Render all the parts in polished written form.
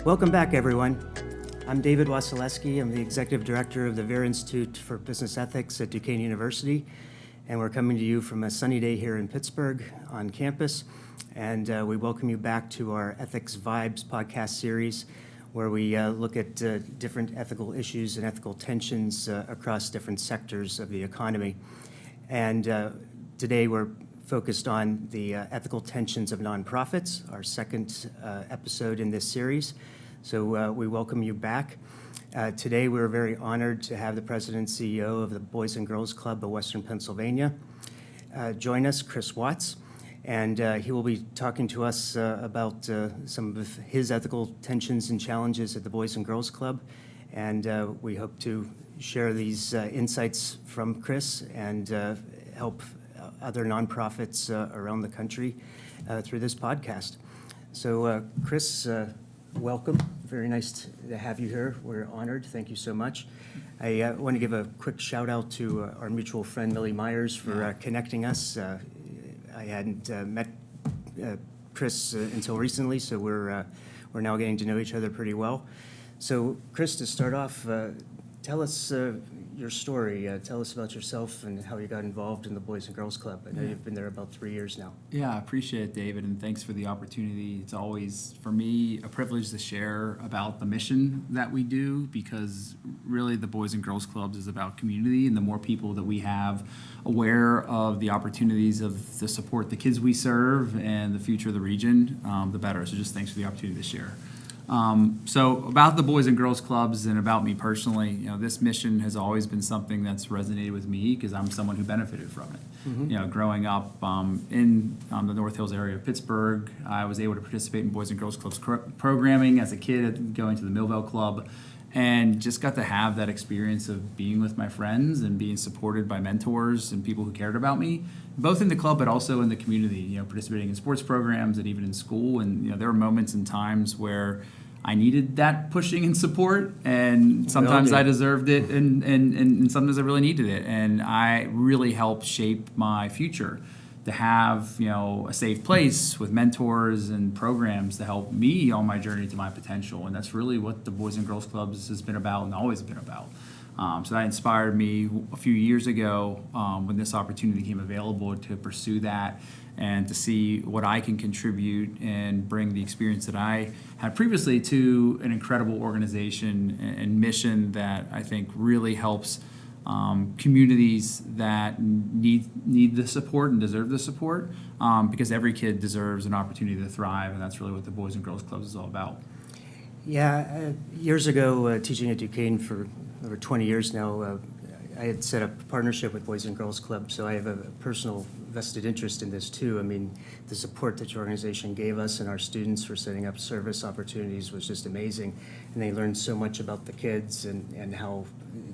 Welcome back, everyone. I'm David Wasilewski. I'm the Executive Director of the Vera Institute for Business Ethics at Duquesne University, and we're coming to you from a sunny day here in Pittsburgh on campus, and we welcome you back to our Ethics Vibes podcast series, where we look at different ethical issues and ethical tensions across different sectors of the economy. And today we're focused on the ethical tensions of nonprofits, our second episode in this series. So we welcome you back. Today we're very honored to have the President and CEO of the Boys and Girls Club of Western Pennsylvania join us, Chris Watts. And he will be talking to us about some of his ethical tensions and challenges at the Boys and Girls Club. And we hope to share these insights from Chris and help other nonprofits around the country through this podcast. So Chris, welcome. Very nice to have you here. We're honored. Thank you so much. I want to give a quick shout out to our mutual friend Millie Myers for connecting us. I hadn't met Chris until recently, so we're now getting to know each other pretty well. So Chris, to start off, tell us your story. Tell us about yourself and how you got involved in the Boys and Girls Club. I know you've been there about 3 years now. Yeah, I appreciate it, David, and thanks for the opportunity. It's always, for me, a privilege to share about the mission that we do, because really the Boys and Girls Clubs is about community, and the more people that we have aware of the opportunities to support the kids we serve and the future of the region, the better. So just thanks for the opportunity to share. So about the Boys and Girls Clubs and about me personally, this mission has always been something that's resonated with me because I'm someone who benefited from it. Mm-hmm. Growing up in the North Hills area of Pittsburgh, I was able to participate in Boys and Girls Clubs programming as a kid, going to the Millville Club, and just got to have that experience of being with my friends and being supported by mentors and people who cared about me, both in the club but also in the community, participating in sports programs and even in school. And there were moments and times where I needed that pushing and support, and sometimes I deserved it, and sometimes I really needed it. And I really helped shape my future to have a safe place with mentors and programs to help me on my journey to my potential. And that's really what the Boys and Girls Clubs has been about and always been about. So that inspired me a few years ago when this opportunity became available to pursue that and to see what I can contribute and bring the experience that I had previously to an incredible organization and mission that I think really helps communities that need the support and deserve the support, because every kid deserves an opportunity to thrive, and that's really what the Boys and Girls Clubs is all about. Yeah, years ago, teaching at Duquesne for over 20 years now, I had set up a partnership with Boys and Girls Club, so I have a personal vested interest in this too. I mean, the support that your organization gave us and our students for setting up service opportunities was just amazing, and they learned so much about the kids and how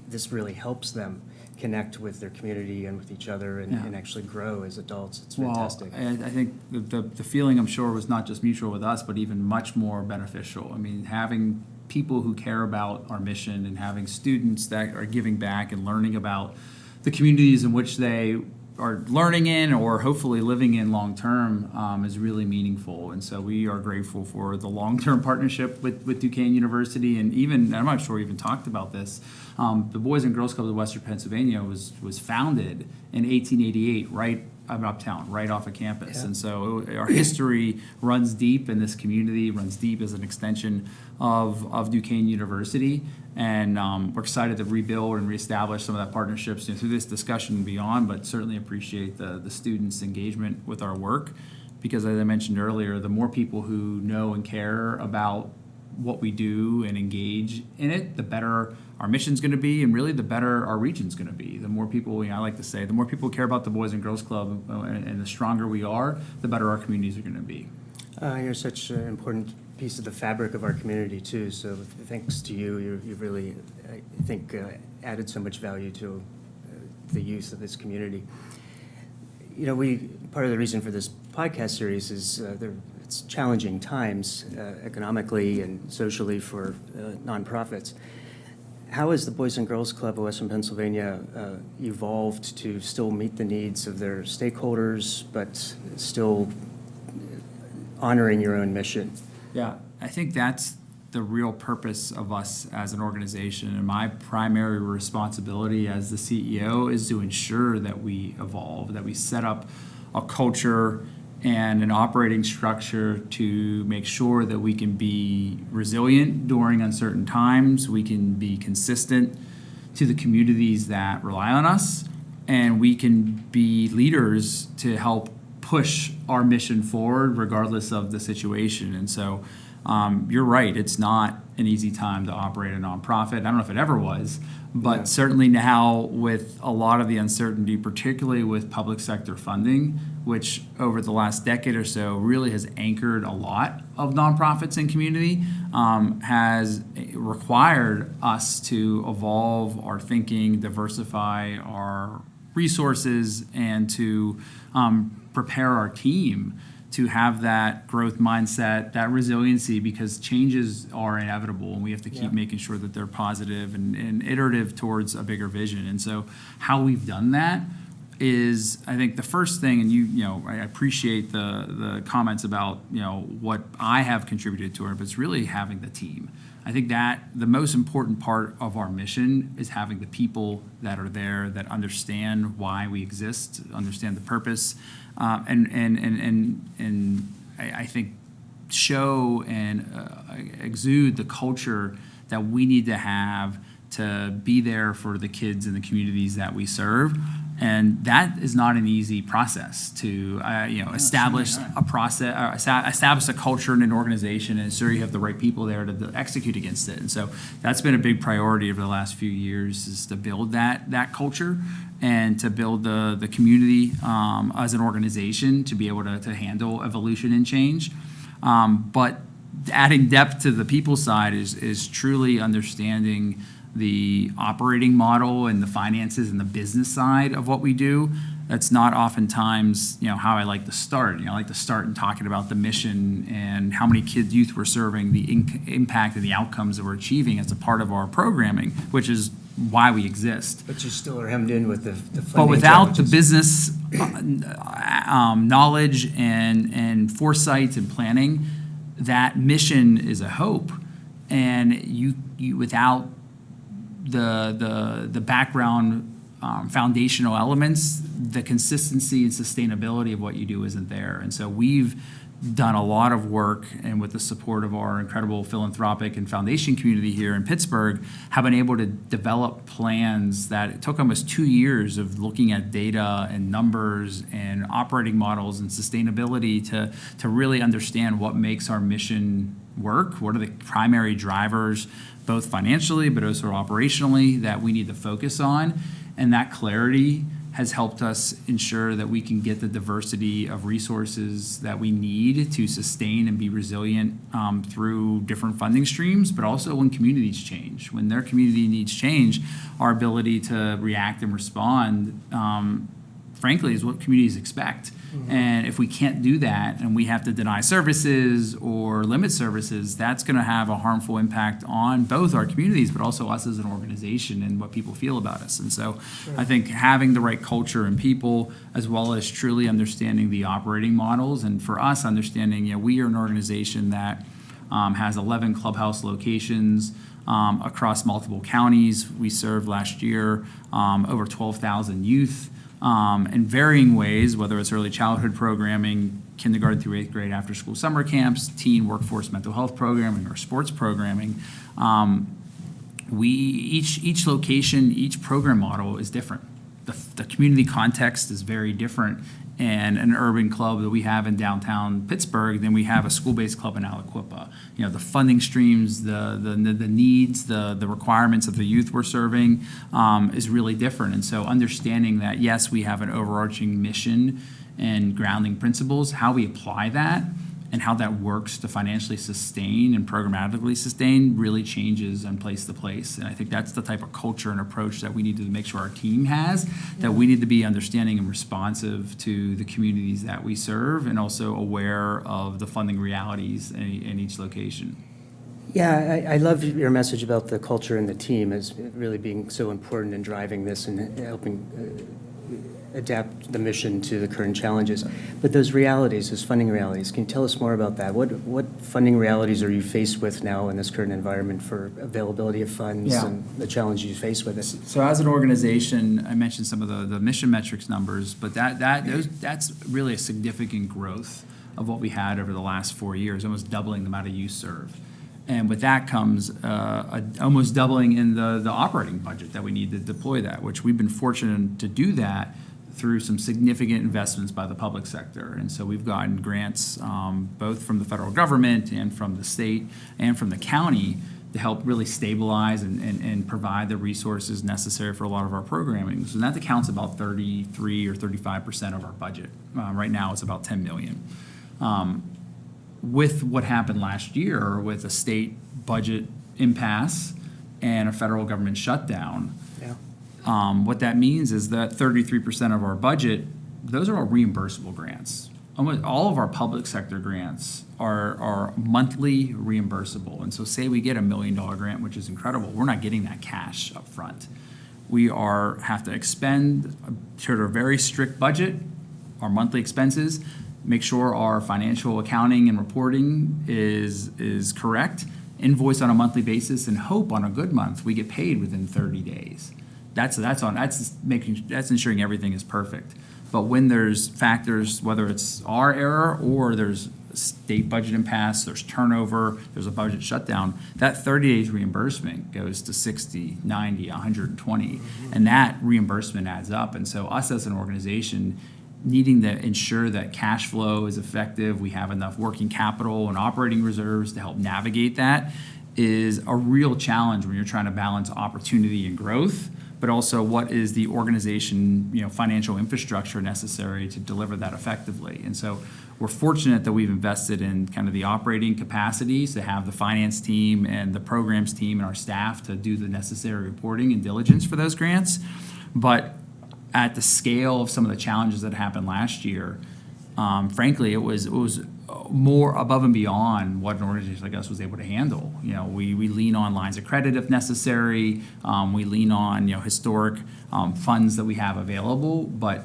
this really helps them connect with their community and with each other and actually grow as adults. It's fantastic. Well, I think the feeling, I'm sure, was not just mutual with us, but even much more beneficial. I mean, having people who care about our mission and having students that are giving back and learning about the communities in which they are learning in or hopefully living in long term is really meaningful. And so we are grateful for the long-term partnership with Duquesne University. And even, I'm not sure we even talked about this, the Boys and Girls Club of Western Pennsylvania was founded in 1888 right uptown, right off of campus. Yeah. And so our history runs deep in this community, runs deep as an extension of Duquesne University. And we're excited to rebuild and reestablish some of that partnerships through this discussion and beyond, but certainly appreciate the students' engagement with our work, because as I mentioned earlier, the more people who know and care about what we do and engage in it, the better our mission's going to be, and really the better our region's going to be. The more people, I like to say, the more people care about the Boys and Girls Club and the stronger we are, the better our communities are going to be. You're such an important piece of the fabric of our community too, so thanks to you, you've really, I think, added so much value to the youth of this community. Part of the reason for this podcast series is it's challenging times economically and socially for nonprofits. How has the Boys and Girls Club of Western Pennsylvania evolved to still meet the needs of their stakeholders, but still honoring your own mission? Yeah, I think that's the real purpose of us as an organization. And my primary responsibility as the CEO is to ensure that we evolve, that we set up a culture and an operating structure to make sure that we can be resilient during uncertain times, we can be consistent to the communities that rely on us, and we can be leaders to help push our mission forward regardless of the situation. And so you're right, it's not an easy time to operate a nonprofit. I don't know if it ever was, but certainly now with a lot of the uncertainty, particularly with public sector funding, which over the last decade or so really has anchored a lot of nonprofits and community, has required us to evolve our thinking, diversify our resources, and to prepare our team to have that growth mindset, that resiliency, because changes are inevitable and we have to keep making sure that they're positive and iterative towards a bigger vision. And so how we've done that is, I think the first thing, and you know, I appreciate the comments about, you know, what I have contributed to it, but it's really having the team. I think that the most important part of our mission is having the people that are there that understand why we exist, understand the purpose, and I think show and exude the culture that we need to have to be there for the kids and the communities that we serve. And that is not an easy process to, establish a process, establish a culture in an organization, and ensure you have the right people there to execute against it. And so that's been a big priority over the last few years, is to build that culture and to build the community as an organization to be able to handle evolution and change. But adding depth to the people side is truly understanding the operating model and the finances and the business side of what we do. That's not oftentimes, how I like to start. I like to start in talking about the mission and how many kids, youth we're serving, the impact and the outcomes that we're achieving as a part of our programming, which is why we exist. But you still are hemmed in with the funding But without the challenges. business knowledge and foresight and planning, that mission is a hope. And you without the background foundational elements, the consistency and sustainability of what you do isn't there. And so we've done a lot of work, and with the support of our incredible philanthropic and foundation community here in Pittsburgh, have been able to develop plans that it took almost 2 years of looking at data and numbers and operating models and sustainability to really understand what makes our mission work, what are the primary drivers, both financially but also operationally, that we need to focus on. And that clarity has helped us ensure that we can get the diversity of resources that we need to sustain and be resilient through different funding streams, but also when communities change. When their community needs change, our ability to react and respond, frankly, is what communities expect. Mm-hmm. And if we can't do that and we have to deny services or limit services, that's going to have a harmful impact on both our communities, but also us as an organization and what people feel about us. And so I think having the right culture and people, as well as truly understanding the operating models, and for us, understanding, we are an organization that has 11 clubhouse locations across multiple counties. We served last year over 12,000 youth. In varying ways, whether it's early childhood programming, kindergarten through 8th grade after school summer camps, teen workforce mental health programming, or sports programming. Each location, each program model is different. The community context is very different in an urban club that we have in downtown Pittsburgh than we have a school-based club in Aliquippa. The funding streams, the needs, the requirements of the youth we're serving is really different. And so understanding that, yes, we have an overarching mission and grounding principles, how we apply that and how that works to financially sustain and programmatically sustain really changes on place to place. And I think that's the type of culture and approach that we need to make sure our team has, that we need to be understanding and responsive to the communities that we serve, and also aware of the funding realities in each location. Yeah, I love your message about the culture and the team as really being so important in driving this and helping adapt the mission to the current challenges. But those realities, those funding realities, can you tell us more about that? What funding realities are you faced with now in this current environment for availability of funds Yeah. and the challenges you face with it? So as an organization, I mentioned some of the mission metrics numbers, but that's really a significant growth of what we had over the last 4 years, almost doubling the amount of youth served. And with that comes almost doubling in the operating budget that we need to deploy that, which we've been fortunate to do that through some significant investments by the public sector. And so we've gotten grants both from the federal government and from the state and from the county to help really stabilize and provide the resources necessary for a lot of our programming. So that accounts about 33 or 35% of our budget. Right now, it's about 10 million. With what happened last year with a state budget impasse and a federal government shutdown, Yeah. what that means is that 33% of our budget, those are all reimbursable grants. Almost all of our public sector grants are monthly reimbursable. And so say we get $1 million grant, which is incredible, we're not getting that cash up front. We have to expend to a very strict budget, our monthly expenses, make sure our financial accounting and reporting is correct, invoice on a monthly basis, and hope on a good month we get paid within 30 days. That's ensuring everything is perfect. But when there's factors, whether it's our error or there's state budget impasse, there's turnover, there's a budget shutdown, that 30 days reimbursement goes to 60, 90, 120, and that reimbursement adds up. And so us as an organization needing to ensure that cash flow is effective, we have enough working capital and operating reserves to help navigate that, is a real challenge when you're trying to balance opportunity and growth, but also what is the organization, financial infrastructure necessary to deliver that effectively. And so we're fortunate that we've invested in kind of the operating capacities to have the finance team and the programs team and our staff to do the necessary reporting and diligence for those grants. But at the scale of some of the challenges that happened last year, frankly, it was more above and beyond what an organization like us was able to handle. We lean on lines of credit if necessary. We lean on historic funds that we have available, but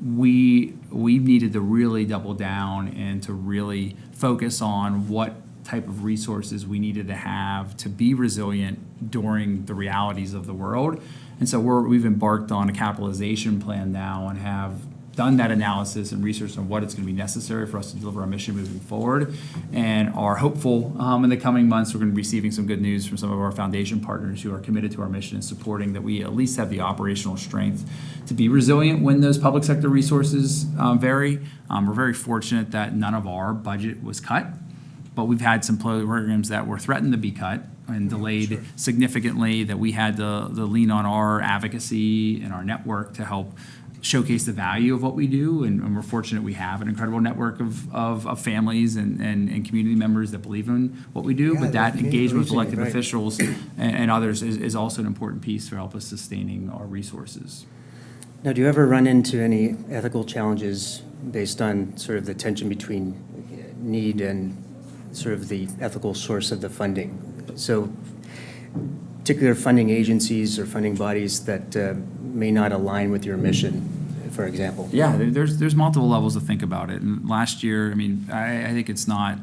we needed to really double down and to really focus on what type of resources we needed to have to be resilient during the realities of the world. And so we've embarked on a capitalization plan now and have done that analysis and research on what it's going to be necessary for us to deliver our mission moving forward, and are hopeful in the coming months we're going to be receiving some good news from some of our foundation partners who are committed to our mission and supporting that we at least have the operational strength to be resilient when those public sector resources vary. We're very fortunate that none of our budget was cut, but we've had some programs that were threatened to be cut and delayed significantly, that we had to lean on our advocacy and our network to help showcase the value of what we do. And we're fortunate we have an incredible network of families and community members that believe in what we do. Yeah, but that engagement with elected right. officials and others is also an important piece for help us sustaining our resources. Now, do you ever run into any ethical challenges based on sort of the tension between need and sort of the ethical source of the funding? So particular funding agencies or funding bodies that may not align with your mission, for example? Yeah, there's multiple levels to think about it. And last year, I think it's not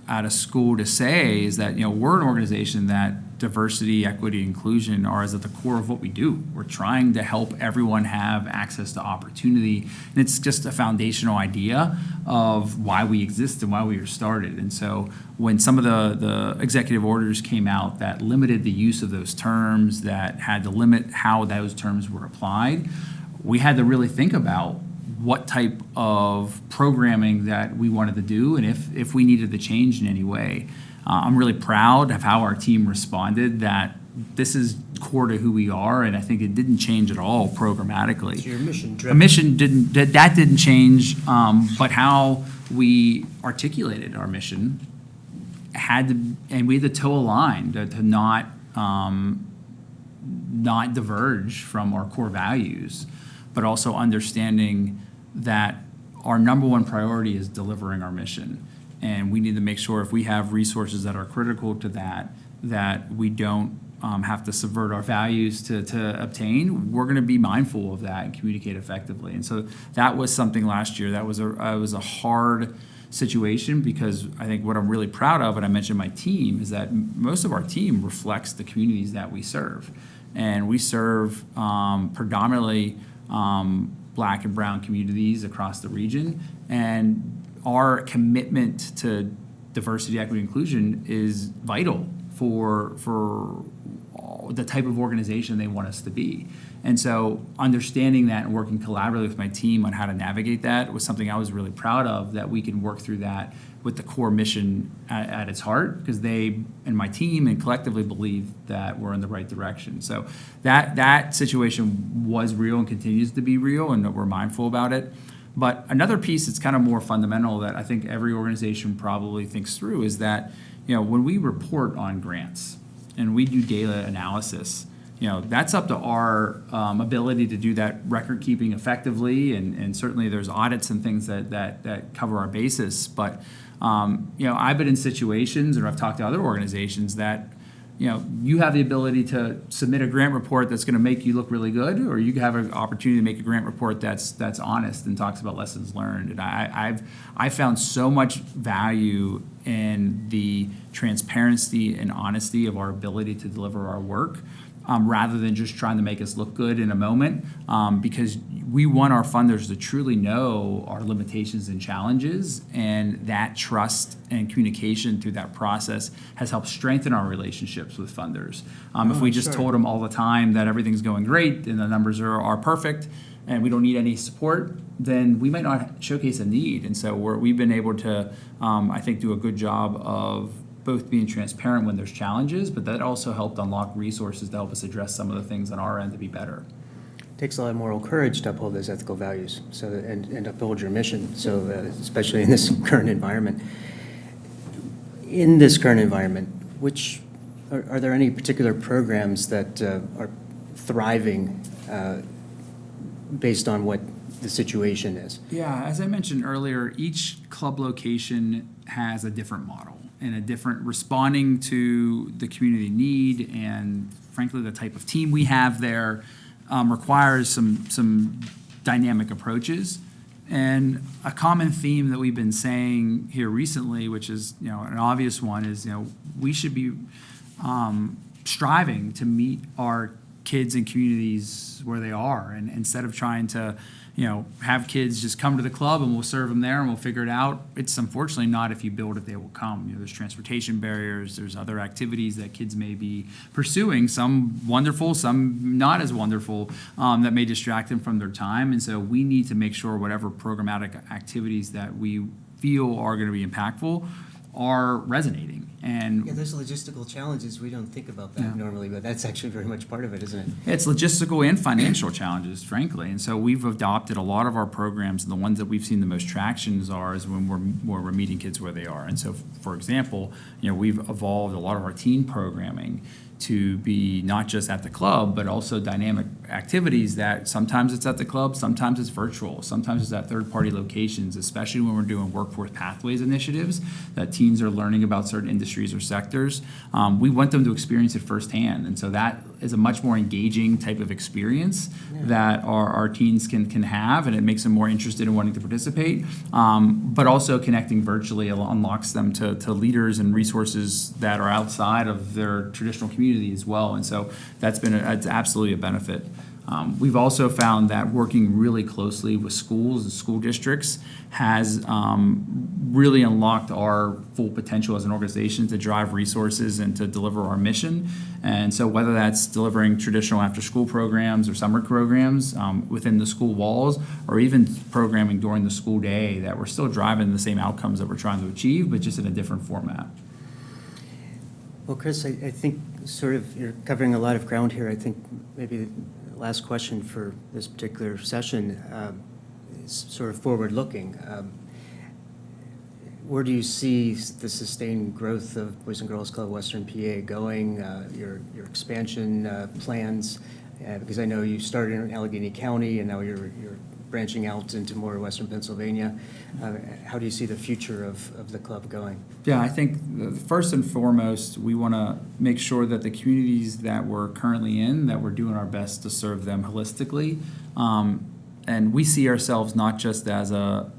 out of school to say is that, we're an organization that diversity, equity, inclusion are at the core of what we do. We're trying to help everyone have access to opportunity. And it's just a foundational idea of why we exist and why we were started. And so when some of the executive orders came out that limited the use of those terms, that had to limit how those terms were applied, we had to really think about what type of programming that we wanted to do and if we needed to change in any way. I'm really proud of how our team responded, that this is core to who we are, and I think it didn't change at all programmatically. So your mission The mission didn't change, but how we articulated our mission and we had to toe a line to not diverge from our core values, but also understanding that our number one priority is delivering our mission. And we need to make sure if we have resources that are critical to that we don't have to subvert our values to obtain, we're going to be mindful of that and communicate effectively. And so that was something last year that was a hard situation, because I think what I'm really proud of, and I mentioned my team, is that most of our team reflects the communities that we serve. And we serve predominantly Black and brown communities across the region. And our commitment to diversity, equity, inclusion is vital for the type of organization they want us to be. And so understanding that and working collaboratively with my team on how to navigate that was something I was really proud of, that we can work through that with the core mission at its heart, because they and my team and collectively believe that we're in the right direction. So that situation was real and continues to be real, and that we're mindful about it. But another piece that's kind of more fundamental that I think every organization probably thinks through is that, when we report on grants and we do data analysis, that's up to our ability to do that record keeping effectively, and certainly there's audits and things that cover our basis. But I've been in situations, or I've talked to other organizations that you have the ability to submit a grant report that's going to make you look really good, or you have an opportunity to make a grant report that's honest and talks about lessons learned. And I found so much value in the transparency and honesty of our ability to deliver our work, rather than just trying to make us look good in a moment, because we want our funders to truly know our limitations and challenges, and that trust and communication through that process has helped strengthen our relationships with funders. If we just told them all the time that everything's going great and the numbers are perfect and we don't need any support, then we might not showcase a need. And so we've been able to, I think, do a good job of both being transparent when there's challenges, but that also helped unlock resources to help us address some of the things on our end to be better. It takes a lot of moral courage to uphold those ethical values, and uphold your mission, especially in this current environment. In this current environment, are there any particular programs that are thriving based on what the situation is? Yeah, as I mentioned earlier, each club location has a different model and a different responding to the community need, and frankly the type of team we have there requires some dynamic approaches. And a common theme that we've been saying here recently, which is an obvious one, is we should be striving to meet our kids and communities where they are, and instead of trying to have kids just come to the club and we'll serve them there and we'll figure it out. It's unfortunately not if you build it, they will come. There's transportation barriers, there's other activities that kids may be pursuing, some wonderful, some not as wonderful, that may distract them from their time. And so we need to make sure whatever programmatic activities that we feel are going to be impactful are resonating. And there's logistical challenges. We don't think about that normally, but that's actually very much part of it, isn't it? It's logistical and financial challenges, frankly. And so we've adopted a lot of our programs, and the ones that we've seen the most tractions is when we're meeting kids where they are. And so, for example, we've evolved a lot of our teen programming to be not just at the club, but also dynamic activities that sometimes it's at the club, sometimes it's virtual, sometimes it's at third-party locations, especially when we're doing workforce pathways initiatives that teens are learning about certain industries or sectors. We want them to experience it firsthand. And so that is a much more engaging type of experience that our teens can have, and it makes them more interested in wanting to participate. But also connecting virtually unlocks them to leaders and resources that are outside of their traditional community as well. And so that's it's absolutely a benefit. We've also found that working really closely with schools and school districts has really unlocked our full potential as an organization to drive resources and to deliver our mission. And so whether that's delivering traditional after-school programs or summer programs within the school walls, or even programming during the school day, that we're still driving the same outcomes that we're trying to achieve, but just in a different format. Well, Chris, I think you're covering a lot of ground here. I think maybe the last question for this particular session is sort of forward-looking. Where do you see the sustained growth of Boys and Girls Club Western PA going, your expansion plans? Because I know you started in Allegheny County and now you're branching out into more Western Pennsylvania. How do you see the future of the club going? Yeah, I think first and foremost, we want to make sure that the communities that we're currently in, that we're doing our best to serve them holistically. And we see ourselves not just as a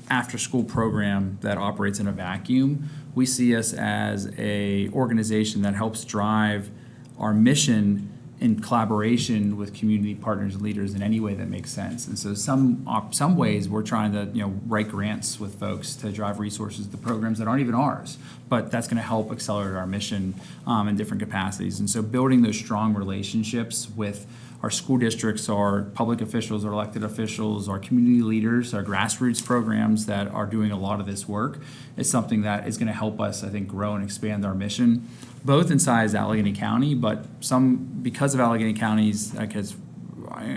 after-school program that operates in a vacuum. We see us as a organization that helps drive our mission in collaboration with community partners and leaders in any way that makes sense. And so some ways we're trying to write grants with folks to drive resources to programs that aren't even ours, but that's going to help accelerate our mission in different capacities. And so building those strong relationships with our school districts, our public officials, our elected officials, our community leaders, our grassroots programs that are doing a lot of this work is something that is going to help us, I think, grow and expand our mission, both inside Allegheny County, but because of Allegheny County's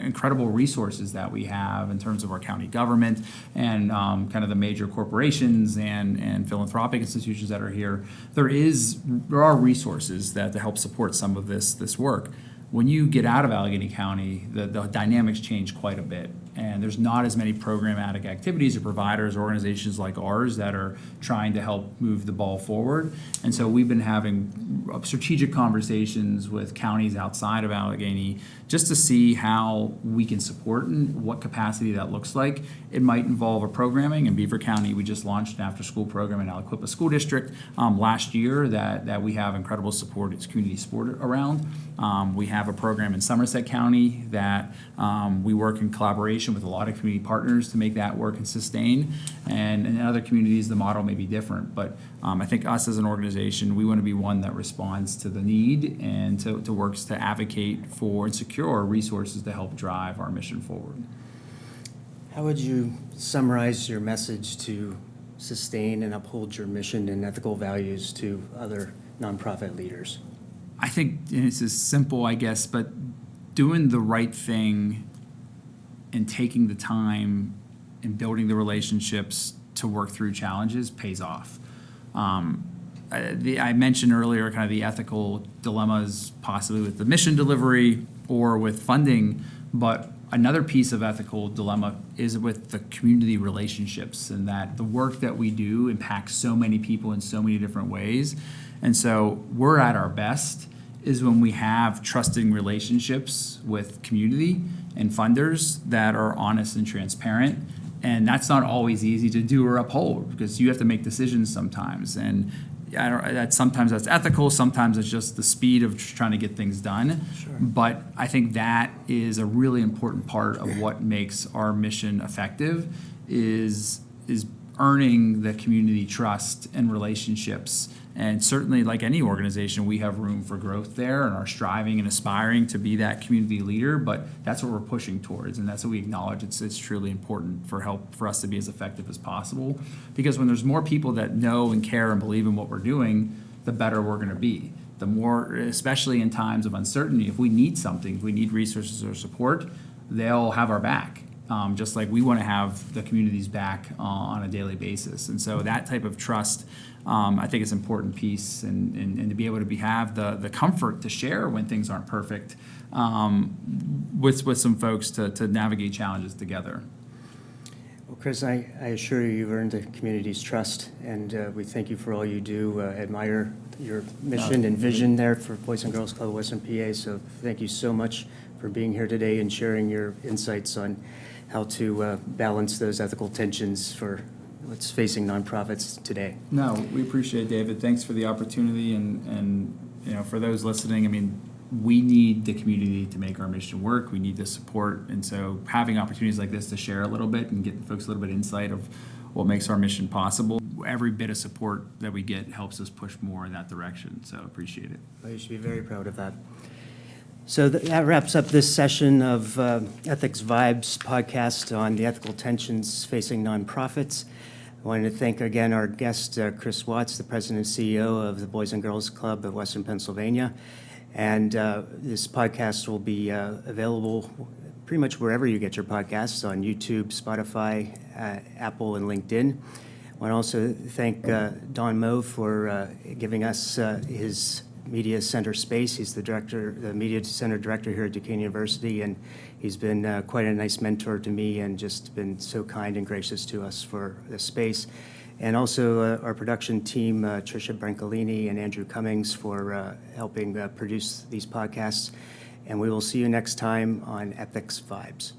incredible resources that we have in terms of our county government and kind of the major corporations and philanthropic institutions that are here, there are resources that to help support some of this work. When you get out of Allegheny County, the dynamics change quite a bit. And there's not as many programmatic activities or providers or organizations like ours that are trying to help move the ball forward. And so we've been having strategic conversations with counties outside of Allegheny just to see how we can support and what capacity that looks like. It might involve a programming. In Beaver County, we just launched an after-school program in Aliquippa School District last year that we have incredible support. It's community support around. We have a program in Somerset County that we work in collaboration with a lot of community partners to make that work and sustain. And in other communities, the model may be different. But I think us as an organization, we want to be one that responds to the need and to works to advocate for and secure resources to help drive our mission forward. How would you summarize your message to sustain and uphold your mission and ethical values to other nonprofit leaders? I think it's as simple, I guess, but doing the right thing and taking the time and building the relationships to work through challenges pays off. I mentioned earlier kind of the ethical dilemmas possibly with the mission delivery or with funding, but another piece of ethical dilemma is with the community relationships, and that the work that we do impacts so many people in so many different ways. And so we're at our best is when we have trusting relationships with community and funders that are honest and transparent. And that's not always easy to do or uphold because you have to make decisions sometimes. And sometimes that's ethical, sometimes it's just the speed of trying to get things done. Sure. But I think that is a really important part of what makes our mission effective is earning the community trust and relationships. And certainly, like any organization, we have room for growth there and are striving and aspiring to be that community leader, but that's what we're pushing towards, and that's what we acknowledge. It's truly important for us to be as effective as possible, because when there's more people that know and care and believe in what we're doing, the better we're going to be. The more, especially in times of uncertainty, if we need something, if we need resources or support, they'll have our back. Just like we want to have the community's back on a daily basis. And so that type of trust, I think is an important piece, and to be able to have the comfort to share when things aren't perfect with some folks to navigate challenges together. Well, Chris, I assure you, you've earned the community's trust, and we thank you for all you do. Admire your mission and vision there for Boys and Girls Club of Western PA. So thank you so much for being here today and sharing your insights on how to balance those ethical tensions for what's facing nonprofits today. No, we appreciate it, David. Thanks for the opportunity, and for those listening, I mean, we need the community to make our mission work. We need the support, and so having opportunities like this to share a little bit and get folks a little bit of insight of what makes our mission possible. Every bit of support that we get helps us push more in that direction, so appreciate it. Well, you should be very proud of that. So that wraps up this session of Ethics Vibes podcast on the ethical tensions facing nonprofits. I wanted to thank again our guest, Chris Watts, the president and CEO of the Boys and Girls Club of Western Pennsylvania. And this podcast will be available pretty much wherever you get your podcasts, on YouTube, Spotify, Apple, and LinkedIn. I want to also thank Don Moe for giving us his Media Center space. He's the Media Center director here at Duquesne University, and he's been quite a nice mentor to me and just been so kind and gracious to us for this space. And also our production team, Tricia Brancolini and Andrew Cummings, for helping produce these podcasts. And we will see you next time on Ethics Vibes.